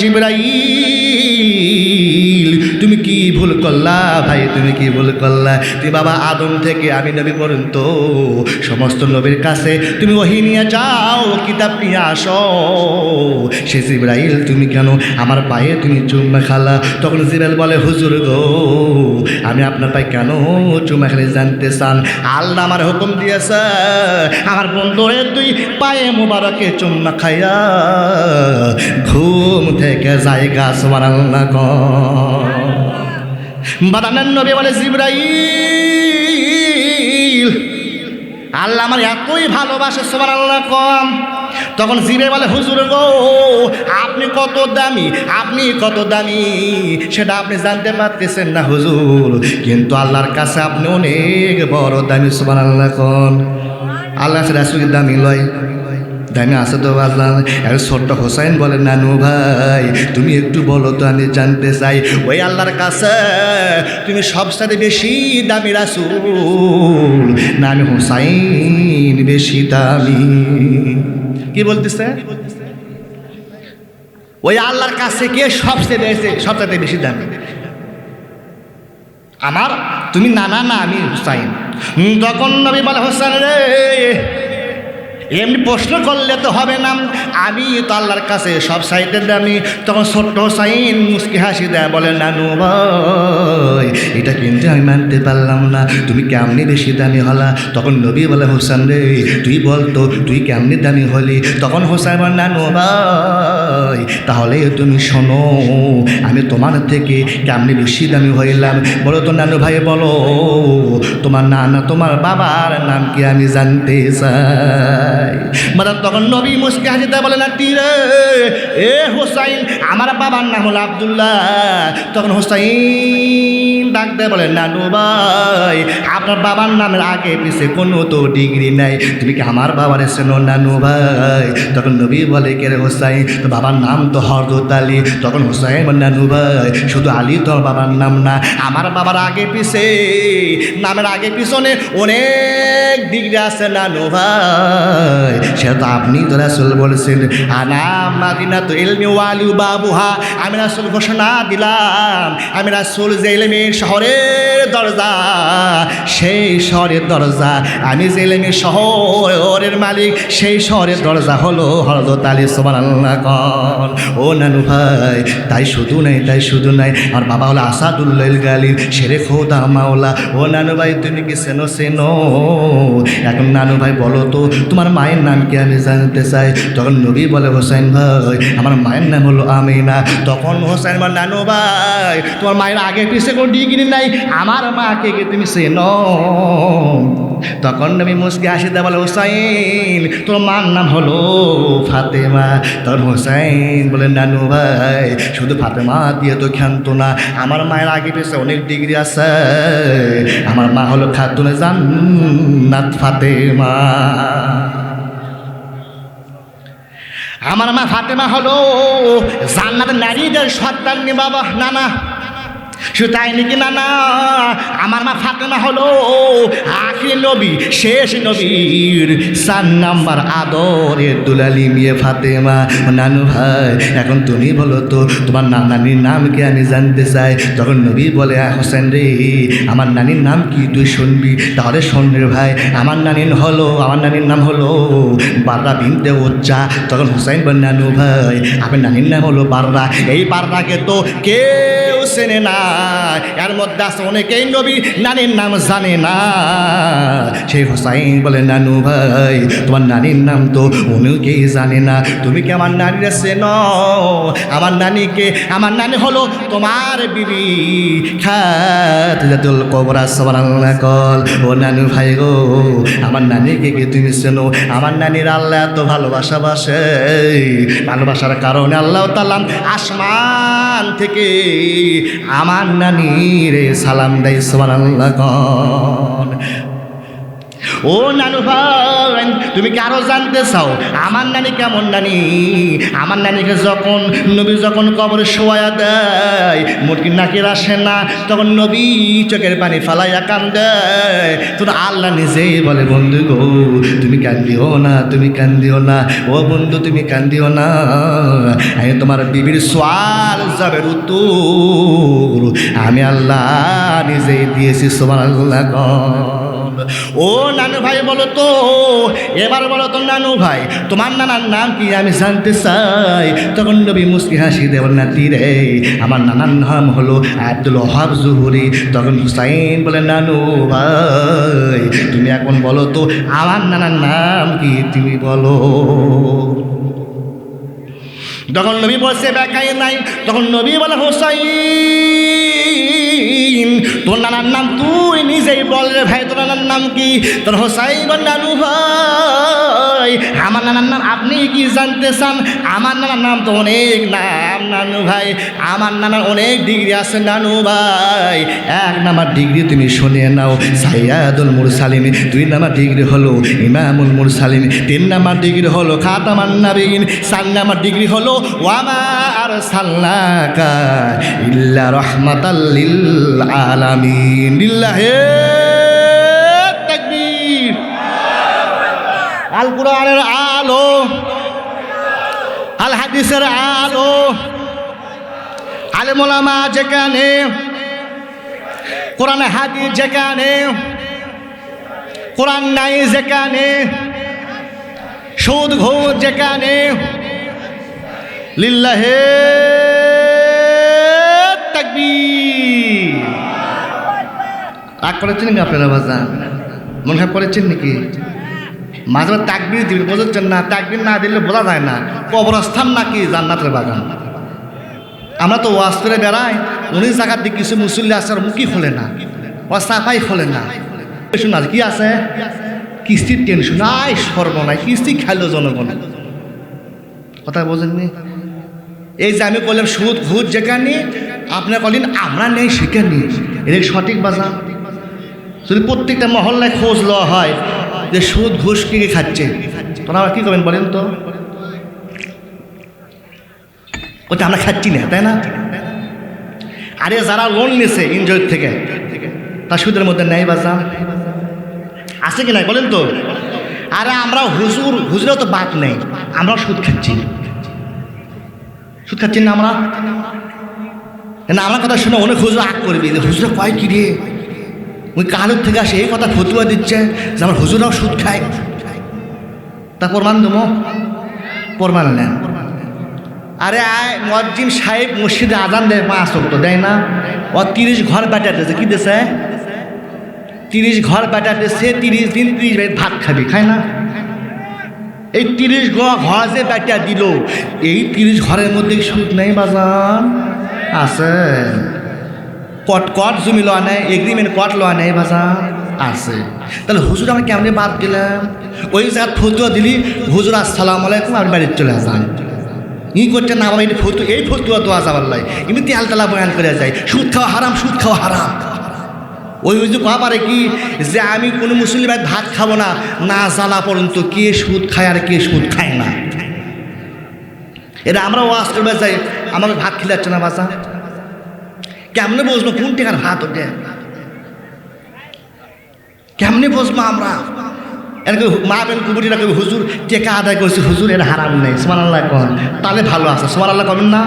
জিবরাইল তুমি কি ভুল করলা ভাই, তুমি কি ভুল করলা? তুই বাবা আদম থেকে আমি নবী পর্যন্ত সমস্ত নবীর কাছে তুমি ওহী নিয়ে যাও, কিতাব নিয়ে আসো। সে জিবরাইল তুমি কেন আমার পায়ে তুমি চুম্মা খালা? তখন জিবরাইল বলে হুজুর গো, আমি আপনার পায়ে কেন চুম্মা খালি জানতে চান? আল্লাহ আমার হুকুম দিয়েছে আমার বন্ধুরে তুই পায়ে মোবারকে চুম্মা খাইয়া ঘুম থেকে জায়গা সুবহানাল্লাহ কর। বাদানের নবী বলে জিবরাইল আল্লাহ আমার এতই ভালোবাসে সুবহানাল্লাহ কম। তখন জিবরাইল বলে হুজুর গো, আপনি কত দামি, আপনি কত দামি সেটা আপনি জানতে পারতেছেন না হুজুর, কিন্তু আল্লাহর কাছে আপনি অনেক বড় দামি সুবহানাল্লাহ কোন। আল্লাহ রাসূলের দামি লয়, দামি আছে তো আল্লাহ। আর ছোট্ট হোসাইন বলে নানু ভাই তুমি একটু বলো তো, আমি জানতে চাই ওই আল্লাহর কাছে তুমি সবচেয়ে বেশি দামি রাসূল না আমি হোসাইন বেশি দামি? কি বলতেছে? ওই আল্লাহর কাছে কে সবচেয়ে বেশি দামি? আমার তুমি নানা না আমি হোসাইন। তখন নবী বলে হোসেন রে এমনি প্রশ্ন করলে তো হবে না, আমি তো আল্লাহর কাছে সব সাইডে দামি। তখন ছোট্ট হোসাইন মুস্কি হাসি দেয় বলে নানু ভাই এটা কিন্তু আমি মানতে পারলাম না, তুমি কেমনি বেশি দামি হলা? তখন নবী বলে হোসেন রে তুই বলতো তুই কেমনি দামি হলি? তখন হোসেন বলে নানু ভাই তাহলে তুমি শোনো আমি তোমার থেকে কেমনি বেশি দামি হইলাম। বলো তো নানু ভাই বলো তোমার নানা তোমার বাবার নাম কি আমি জানতে চাই। তখন নবী মুস্কি হাসিতে বলে না তীরে এ হোসাইন আমার বাবার নাম হলো আব্দুল্লাহ। তখন হোসাইন ডাক দেয় বলে নানু ভাই আপনার বাবার নামের আগে পিছে কোনো তো ডিগ্রি নাই, তুমি কি আমার বাবার চেনো নানু ভাই? তখন নবী বলে কে রে হোসাইন তো বাবার নাম তো হযরত আলী। তখন হোসাইন বলে নানু ভাই শুধু আলী তো বাবার নাম না, আমার বাবার আগে পিছে নামের আগে পিছনে অনেক ডিগ্রি আছে নানু ভাই। সে তো আপনি তো রাসূল বলেছেন আনা মাদিনাতু ইলমি ওয়ালি বাবুহা, আমি রাসূল ঘোষণা দিলাম আমি রাসূল যে ইলমের শহরের দরজা সেই শহরের দরজা, আমি যে ইলমের শহরের মালিক সেই শহরের দরজা হলো হযরত আলী সুবহানাল্লাহ কোন। ও নানু ভাই তাই শুধু নাই, তাই শুধু নাই আমার বাবা হলো আসাদুল্লাহ গালিব শেরে খোদা মাওলা। ও নানু ভাই তুমি কি চেনো? এখন নানু ভাই বলো তো তোমার মায়ের নাম কি আমি জানতে চাই। তখন নবী বলে হোসেন ভাই আমার মায়ের নাম হলো আমিনা। তখন হোসেন বলে নানু ভাই তোমার মায়ের আগে পিছে কোনো ডিগ্রি নাই, আমার মাকে কি তুমি চেনো? তখন নবী মুস্কি হাসিতে বলে হোসাইন তোর মার নাম হলো ফাতেমা। তখন হোসাইন বলে নানু ভাই শুধু ফাতেমা দিয়ে তো ক্ষান্ত না, আমার মায়ের আগে পিছে অনেক ডিগ্রি আছে, আমার মা হলো খাতুনে জান্নাত ফাতেমা। আমার মা ফাতেমা হলো জান্নাতের নারীদের সন্তান বাবা। না না শুধু তাই নাকি? না না আমার মা ফাতেমা হলো আখির নবী শেষ নবীর 4 নাম্বার আদরের দুলালি মেয়ে ফাতেমা। নানু ভাই এখন তুমি বলো তো তোমার নানির নাম কি আমি জানতে চাই। তখন নবী বলে হোসেন রে আমার নানির নাম কি তুই শুনবি? তাহলে শোন রে ভাই আমার নানির নাম হলো বাররা বিনতে উজ্জা। তখন হোসেন বলে নানু ভাই আপনার নানির নাম হলো বাররা। এই বাররাকে তো কেউ চেনে না, এর মধ্যে আছে অনেকেই নবী নানির নাম জানে না। সেই হোসাইন বলে নানু ভাই তোমার নানির নাম তো অনেকেই জানে না, তুমি কি আমার নানির চেনো? আমার নানিকে, আমার নানি হলো তোমার বিবি খাদিজাতুল কুবরা সুবহানাল্লাহ কল। ও নানু ভাই গো আমার নানিকে কি তুমি চেনো? আমার নানির আল্লাহ এত ভালোবাসা বাসে, ভালোবাসার কারণে আল্লাহ তাআলা আসমান থেকে আমার নানিরে সালাম দেয় সুবহানাল্লাহ কোন। ও নানু ভাই, তুমি কি আরো জানতে চাও আমার নানি কেমন নানি? আমার নানিকে নবী যখন কবরে শোয়া দেয়, মুরগির নাকের আসে না, তখন নবী চোখের পানি ফালাইয়া কান্দে। তোর আল্লাহ নিজেই বলে, বন্ধু গো তুমি কান্দিও না, তুমি কান্দিও না, ও বন্ধু তুমি কান্দিও না, আমি তোমার বিবির সোয়াল যাবের উত্তর আমি আল্লাহ নিজেই দিয়েছি। সুবহানাল্লাহ। ও নানু ভাই বলো তো, এবার বলো তো নানু ভাই, তোমার নানার নাম কি আমি জানতে চাই। তখন নবী মুস্কি হাসি দেবেন, নাতি রে আমার নানার নাম হলো আব্দুল ওহাব জুহুরি। তখন হুসাইন বলে, নানু ভাই তুমি এখন বলো তো আমার নানার নাম কি, তুমি বলো। তখন নবী বলছে বেকাই নাই। তখন নবী বলে, হোসাইন তোর নানার নাম তুই নিজেই বল রে ভাই, তোর নানার নাম কি? তোর হোসাইন বল, নানু ভাই আমার নানার নাম আপনি কি জানতে চান? আমার নানার নাম তো অনেক নাম নানু ভাই, আমার নানার অনেক ডিগ্রি আছে নানু ভাই। 1 নাম্বার ডিগ্রি তুমি শুনিয়ে নাও সাইয়্যিদুল মুরসালিন, 2 নাম্বার ডিগ্রি হলো ইমামুল মুরসালিন, 3 নাম্বার ডিগ্রি হলো খাতামান নবিয়্যিন, 4 নাম্বার ডিগ্রি হলো ওয়ামা আরসালনাকা ইল্লা রাহমাতাল লিল আলামিন। লিল্লাহি তাকবীর। আল কোরআনের আলো, আল হাদিসের আলো, আলেম ওলামা যেখানে, কোরআন হাদিস যেখানে, কোরআন নাই যেখানে, সুদ ঘুষ যেখানে, লিল্লাহি তাকবীর। রাগ করেছেন নাকি আপনারা বাজান? মন খারাপ করেছেন নাকি? মাঝে মাঝে তাকবীর দিবেন, বোঝাচ্ছেন না? তাকবীর না দিলে বোঝা যায় না কবরস্থান নাকি জান্নাতের বাগান। আমরা তো ওয়াজ করে বেড়াই, 19 জায়গার দিকে কিছু মুসল্লি আছে আর মুখই খোলে না, ও সাফাই খোলে না। শোনা কি আছে? কিস্তির টেনশন, আই সর্বনাশ, কিস্তি খাইলো জনগণ। কথা বোঝেননি? এই যে আমি বললাম সুদ ঘুষ যেখানে, আপনারা বলেন আমরা নেই সেখানে, এর সঠিক বাজার। যদি প্রত্যেকটা মহল্লায় খোঁজ লওয়া হয় যে সুদ ঘুষ কে কে খাচ্ছে, তোরা কি করবেন বলেন তো? ওটা আমরা খাচ্ছি না, তাই না? আরে যারা লোন নিয়েছে এনজয় থেকে, তার সুদের মধ্যে নেই বাজার আছে কি নাই বলেন তো? আরে আমরা হুজুরেও তো বাদ নেই, আমরাও সুদ খাচ্ছি। সুদ খাচ্ছি না আমরা? না আমার কথা শুনে অনেক হুজুর আগ করবি, হুজুরা কয় কি রে, ওই কালোর থেকে আসে এই কথা ফতুয়া দিচ্ছে যে আমার হুজুরাও সুদ খায়। তা প্রমাণ দেবো? প্রমাণ নেন। আরে মুয়াজ্জিন সাহেব মসজিদে আজান দেয় 5 ওয়াক্ত, দেয় না? ও 30 ঘর বেটাতেছে, কি দিছে? 30 ঘর বেটাতেছে, 30 দিন 30 ভাত খাবি, খায় না? এই 30 ঘর যে বেটা দিল, এই 30 ঘরের মধ্যে সুদ নেই বাজান? আছে। কট জমি লওয়া নেই, এগ্রিমেন্ট কট লওয়া নেই বাজান? আছে। তাহলে হুজুর আমি কেমনে বাদ দিলাম? ওই জায়গায় ফতুয়া দিলি, হুজুর আসসালামু আলাইকুম আপনি বাড়ির চলে আসেন, ই করছে না আমার এই ফতুয়া তো আসা পারলাই, এমনি তেলতলা বয়ান করে যায় সুদ খাওয়া হারাম, সুদ খাওয়া হারাম। ওই হুজুর কয়া পারে কি যে আমি কোনো মুসলিম ভাই ভাত খাবো না, না জানা পর্যন্ত কে সুদ খায় আর কে সুদ খায় না। এটা আমরা ওয়াজ করবে যাই, আমাকে ভাত খিলাচ্ছে না বাসা, কেমনে বুঝবো কোন টেকার ভাত ওঠে? কেমনে বুঝবো আমরা? এরকম মা বেন কুবুরিরা কবি হুজুর টেকা আদায় করছে, হুজুর এটা হারাম নেই, সুবহানাল্লাহ কন, তাহলে ভালো আছে, সুবহানাল্লাহ কবেন না?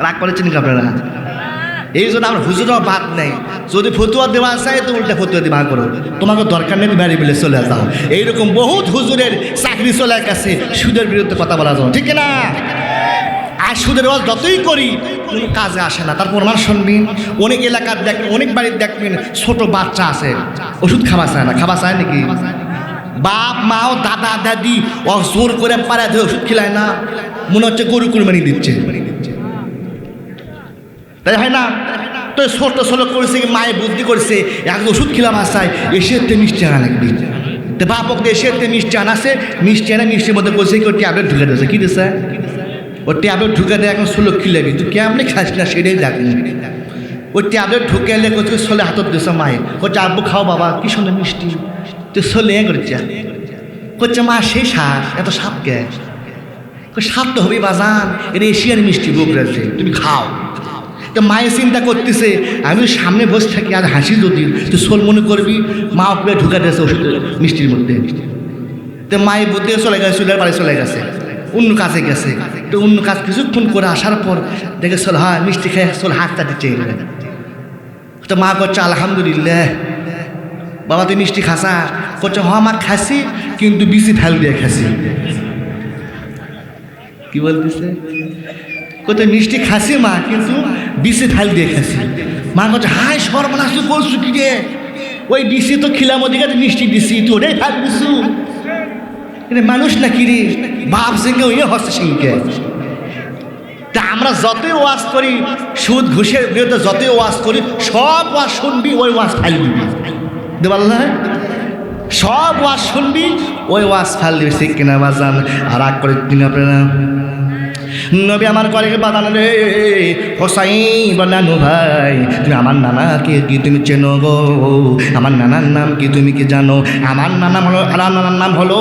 রাগ করেছেন কি আপনারা? এই জন্য আমরা হুজুরও বাদ নেই, যদি ফতুয়া দেওয়া চাই তো উল্টা ফতুয়া দেওয়া করো, তোমাকে দরকার নেই, বাড়ি বলে চলে যাও। এইরকম বহুত হুজুরের চাকরি চলে গেছে সুদের বিরুদ্ধে কথা বলা যাও, ঠিক না? আর সুদের ওয়াজ যতই করি কোনো কাজে আসে না। তার প্রমাণ শুনবেন, অনেক এলাকার দেখবেন, অনেক বাড়ির দেখবেন ছোট বাচ্চা আছে ওষুধ খাওয়া চায় না। খাওয়া চায় নাকি? বাপ মাও দাদা দাদি ও জোর করে পাড়া দিয়ে ওষুধ খিলায় না, মনে হচ্ছে গরু কুরবানি দিচ্ছে, তাই হয় না? তো ছোট ছোট করেছে কি মায়ে বুদ্ধি করছে, এক ওষুধ খিলাম আসায় এসে মিষ্টি আনা লাগবে, তো বাপক এসে মিষ্টি আনাছে, মিষ্টি আনা মিষ্টির মধ্যে করছে কি ট্যাবলেট ঢুকে দিয়েছে, কি দিয়েছে? ও ট্যাবলেট ঢুকে দেয় এখন 16 খিলাবি, তুই কেমনি খাস না সেটাই দেখ। ওই ট্যাবলেট ঢুকে এলে কোথাও ছোলে হাতত দিয়েছে মায়ে করছে আব্বু খাও বাবা কি সুন্দর মিষ্টি তুই ছোলে করছে করছে মা সেই সাপ এত সাপ কে সাপ তো হবেই বাজান এটা এশিয়ার মিষ্টি বুক রয়েছে তুমি খাও। তো মায়ের চিন্তা করতেছে আমি সামনে বসে থাকি আর হাসি যদি তুই সোল মনে করবি মা ওপরে ঢুকা দিয়েছে ওষুধ মিষ্টির মধ্যে। তো মায়ের বুদ্ধি চলে গেছে চুলের বাড়ি চলে গেছে অন্য কাজে গেছে। তো অন্য কাজ কিছুক্ষণ করে আসার পর দেখে চল হ্যাঁ মিষ্টি খেয়ে চল হাতটা দিচ্ছে। তো মা করছে আলহামদুলিল্লাহ বাবা তুই মিষ্টি খাসা করছে হ্যাঁ মা খাসি কিন্তু বিসি ফেল দিয়ে খাসি। কি বলতেছে কোথায় মিষ্টি খাসি মা কিন্তু বিসি ফেল দিয়ে খাসি। মা করছে হাই সর্বনাশ তুই বলছু কি রে ওই বিসি তো খিলাম ওদিকে মিষ্টি দিছি তুই ওটাই ফেল দিছু এটা মানুষ না কি রে বাপ সিংকে ওই হস্ত সিংকে। তা আমরা যতই ওয়াজ করি সুদ ঘুষের বিরুদ্ধে যতই ওয়াজ করি সব ওয়াজ শুনবি ওই ওয়াজ ফাইল দিবি দেবাল না সব ওয়াজ শুনবি ওই ওয়াজ ফাইল দিবি ঠিক কিনা বাজান। আর রাগ করে দিন আপনারা নবী আমার করে বাদান রে হোসাইন নানু ভাই তুমি আমার নানাকে কি তুমি চেনো গো আমার নানার নাম কি তুমি কি জানো? আমার নানার নাম হলো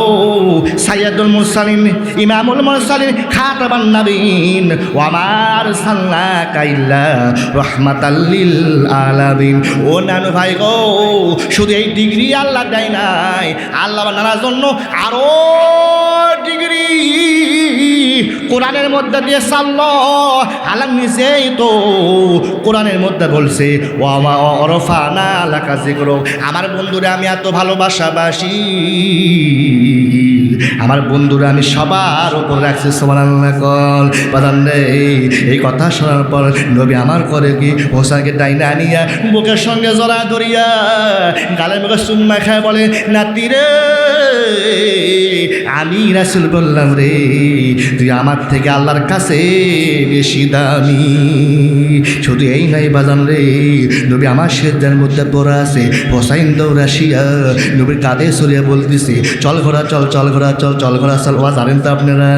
সাইয়্যিদুল মুরসালিন ইমামুল মুরসালিন খাতাবান নবীন ওয়া মা আরসালনাকা ইল্লা রাহমাতাল লিল আলামিন। ও নানু ভাই গো শুধু এই ডিগ্রি আল্লাহ দেয় নাই, আল্লাহ নানার জন্য আরো ডিগ্রি কোরআনের মধ্যে দিয়ে সাল্লো আলাম নিজেই তো কোরআনের মধ্যে বলছে ওয়া ওরফানা লাকা যিকরু। আমার বন্ধুরা আমি এত ভালোবাসাবাসি, আমার বন্ধুরা আমি সবার উপর রাখছি সুবহানাল্লাহ কল বাদান রে। এই কথা শোনার পর নবী আমার করে কি হোসেনকে ডাইনা আনিয়া বুকের সঙ্গে জড়া ধরিয়া গালে মুখে চুম্মা খায় বলে নাতি রে আমি রাসূল বললাম রে তুই আমার থেকে আল্লাহর কাছে বেশি দামি। শুধু এই নাই বাজান রে নবী আমার সেজদার মধ্যে পড়া আছে হোসাইন দৌড়াসিয়া নবীর কাঁধে সরিয়ে বলতেছে চল ঘোড়া চল চল ঘোড়া চল চল ঘোড়া চল। ওয়া জানেন তো আপনারা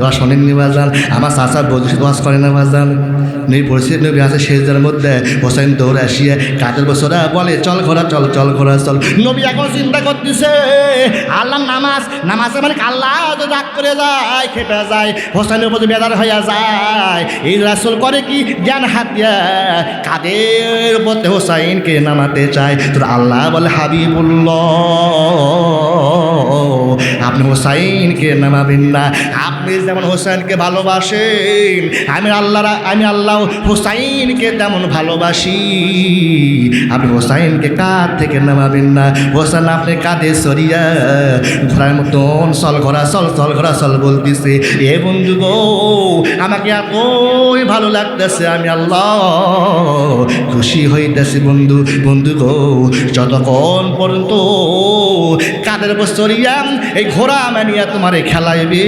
ওয়া শোনেননি বাজান আমার চাচা বলছে ওয়াজ করে না বাজান নবী পড়ছে নবী আছে সেজদার মধ্যে হোসাইন দৌড়াসিয়া কাঁধের বছরা বলে চল ঘোড়া চল চল ঘোড়া চল। নবী এখন চিন্তা করতেছে আল্লাহ নামাজে মানে আল্লাহ তো রাগ করে যায় খেপে যায় হোসেনের উপর বেদার হইয়া যায়। এই রাসূল করে কি জ্ঞান হাতিয়া কাদের উপর হোসাইনকে নামাতে চায়। তোর আল্লাহ বলে হাবিবুল্লাহ আপনি হোসাইনকে নামাবেন না, আপনি যেমন হোসাইনকে ভালোবাসেন আমি আল্লাহ হোসাইনকে তেমন ভালোবাসি। আপনি হোসাইনকে কাঁধ থেকে নামাবেন না, হোসেন আপনি কাঁধে সরিয়া ঘোড়ার মতন চল ঘোড়া চল চল ঘোড়া চল বলতেছে। এ বন্ধু গো আমাকে এতই ভালো লাগতেছে আমি আল্লাহ খুশি হইতেছি বন্ধু বন্ধু গো যতক্ষণ পর্যন্ত কাদের বছরিয়া এই ঘোড়া মানিয়া তোমারে খেলাইবে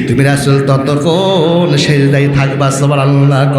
তুমি রাসূল ততক্ষণ সেজদায় থাকবা সুবহানাল্লাহ।